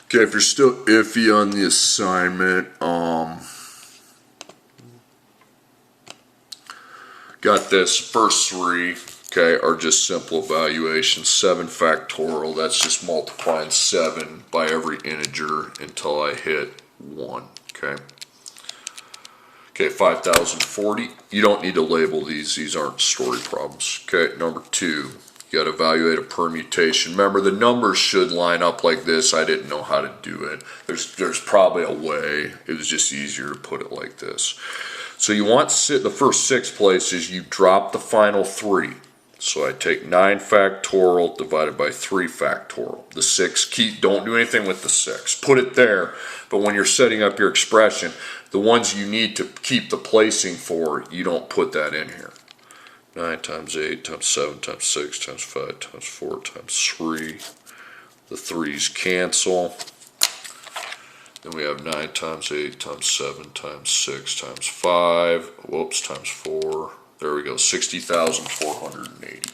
Okay, if you're still iffy on the assignment, got this first three, okay, are just simple evaluations. 7 factorial, that's just multiplying 7 by every integer until I hit 1, okay. Okay, 5040, you don't need to label these aren't story problems. Okay, number 2, you got to evaluate a permutation. Remember, the numbers should line up like this. I didn't know how to do it. There's probably a way. It was just easier to put it like this. So you want the first 6 places, you drop the final 3. So I take 9 factorial divided by 3 factorial. The 6, don't do anything with the 6. Put it there, but when you're setting up your expression, the ones you need to keep the placing for, you don't put that in here. 9 times 8 times 7 times 6 times 5 times 4 times 3. The 3's cancel. Then we have 9 times 8 times 7 times 6 times 5. Whoops, times 4. There we go, 60,480.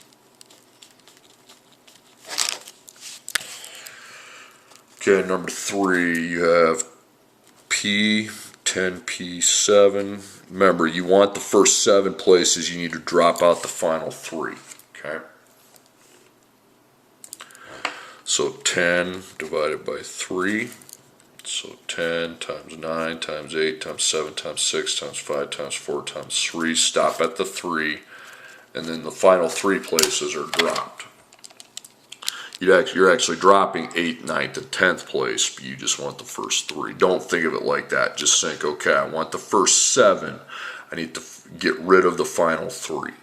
Okay, number 3, you have P, 10P7. Remember, you want the first 7 places, you need to drop out the final 3, okay? So 10 divided by 3. So 10 times 9 times 8 times 7 times 6 times 5 times 4 times 3. Stop at the 3. And then the final 3 places are dropped. You're actually dropping 8th, 9th, and 10th place, but you just want the first 3. Don't think of it like that. Just think, okay, I want the first 7. I need to get rid of the final 3.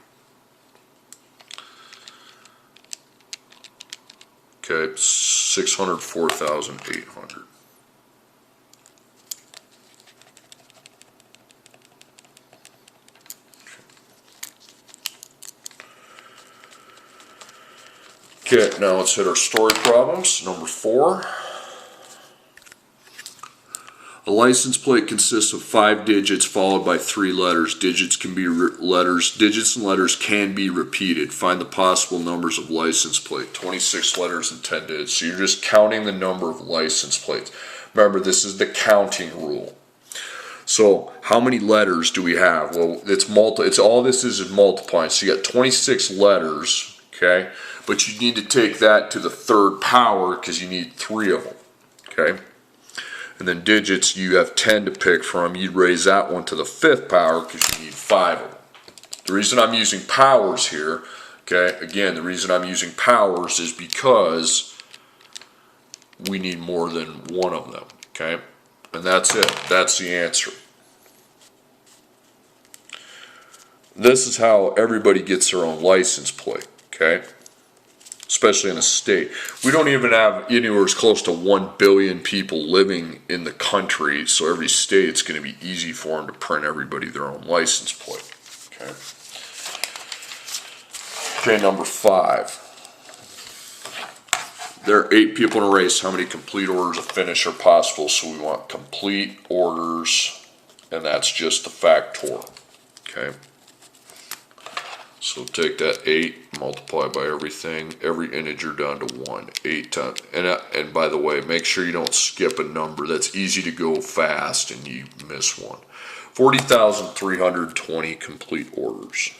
Okay, 604,800. Okay, now let's hit our story problems. Number 4. A license plate consists of 5 digits followed by 3 letters. Digits and letters can be repeated. Find the possible numbers of license plate. 26 letters and 10 digits. So you're just counting the number of license plates. Remember, this is the counting rule. So how many letters do we have? Well, it's all this is multiplying. So you got 26 letters, okay? But you need to take that to the 3rd power because you need 3 of them, okay? And then digits, you have 10 to pick from. You'd raise that one to the 5th power because you need 5 of them. The reason I'm using powers here, okay, again, the reason I'm using powers is because we need more than one of them, okay? And that's it. That's the answer. This is how everybody gets their own license plate, okay? Especially in a state. We don't even have anywhere as close to 1 billion people living in the country, so every state, it's going to be easy for them to print everybody their own license plate. Okay. Okay, number 5. There are 8 people in a race. How many complete orders of finish are possible? So we want complete orders, and that's just the factorial. Okay. So take that 8, multiply by everything, every integer down to 1, 8 times. And by the way, make sure you don't skip a number. That's easy to go fast and you miss one. 40,320 complete orders.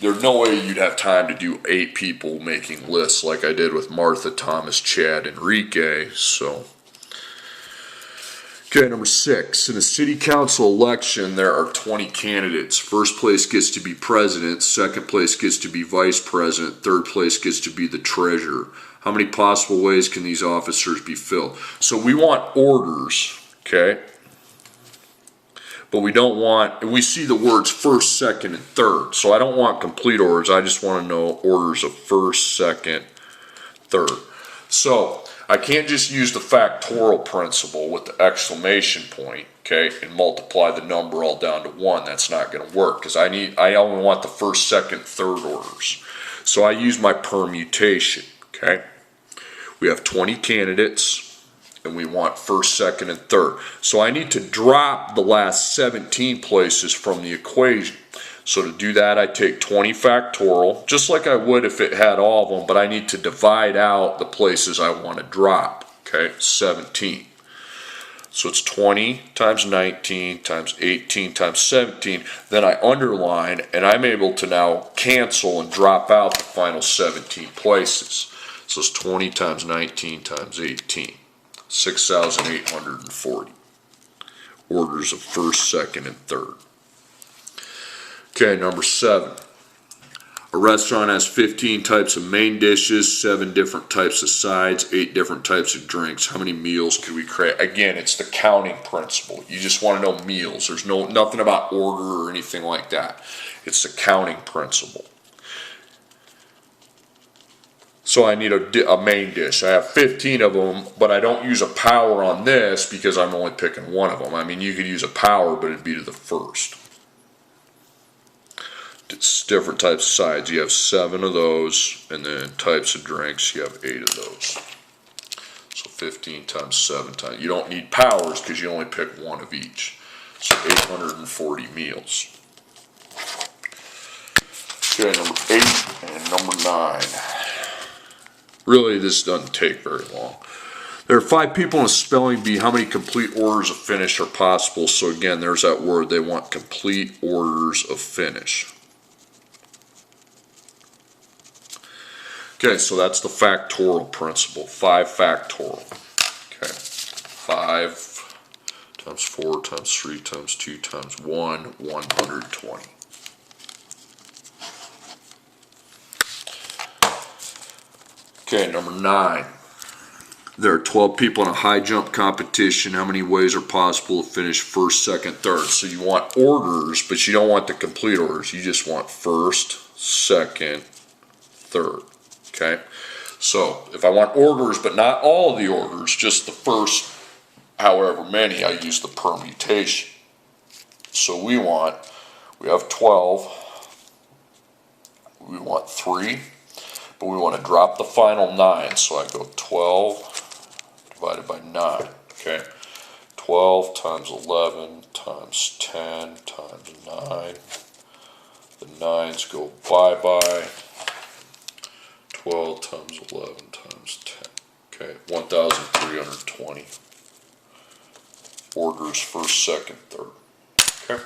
There's no way you'd have time to do 8 people making lists like I did with Martha, Thomas, Chad, Enrique, so. Okay, number 6. In a city council election, there are 20 candidates. First place gets to be president, second place gets to be vice president, third place gets to be the treasurer. How many possible ways can these officers be filled? So we want orders, okay? But we don't want, we see the words first, second, and third. So I don't want complete orders. I just want to know orders of first, second, third. So I can't just use the factorial principle with the exclamation point, okay, and multiply the number all down to 1. That's not going to work because I only want the first, second, third orders. So I use my permutation, okay. We have 20 candidates and we want first, second, and third. So I need to drop the last 17 places from the equation. So to do that, I take 20 factorial, just like I would if it had all of them, but I need to divide out the places I want to drop. Okay, 17. So it's 20 times 19 times 18 times 17. Then I underline, and I'm able to now cancel and drop out the final 17 places. So it's 20 times 19 times 18. 6,840 orders of first, second, and third. Okay, number 7. A restaurant has 15 types of main dishes, 7 different types of sides, 8 different types of drinks. How many meals could we create? Again, it's the counting principle. You just want to know meals. There's nothing about order or anything like that. It's the counting principle. So I need a main dish. I have 15 of them, but I don't use a power on this because I'm only picking one of them. I mean, you could use a power, but it'd be to the first. It's different types of sides. You have 7 of those, and then types of drinks, you have 8 of those. So 15 times 7 times. You don't need powers because you only pick one of each. So 840 meals. Okay, number 8 and number 9. Really, this doesn't take very long. There are 5 people in a spelling bee. How many complete orders of finish are possible? So again, there's that word. They want complete orders of finish. Okay, so that's the factorial principle. 5 factorial. Okay, 5 times 4 times 3 times 2 times 1, 120. Okay, number 9. There are 12 people in a high jump competition. How many ways are possible to finish first, second, third? So you want orders, but you don't want the complete orders. You just want first, second, third. Okay, so if I want orders, but not all of the orders, just the first however many, I use the permutation. So we have 12, we want 3, but we want to drop the final 9, so I go 12 divided by 9, okay? 12 times 11 times 10 times 9, the 9s go bye-bye. 12 times 11 times 10. Okay, 1,320 orders first, second, third. Okay.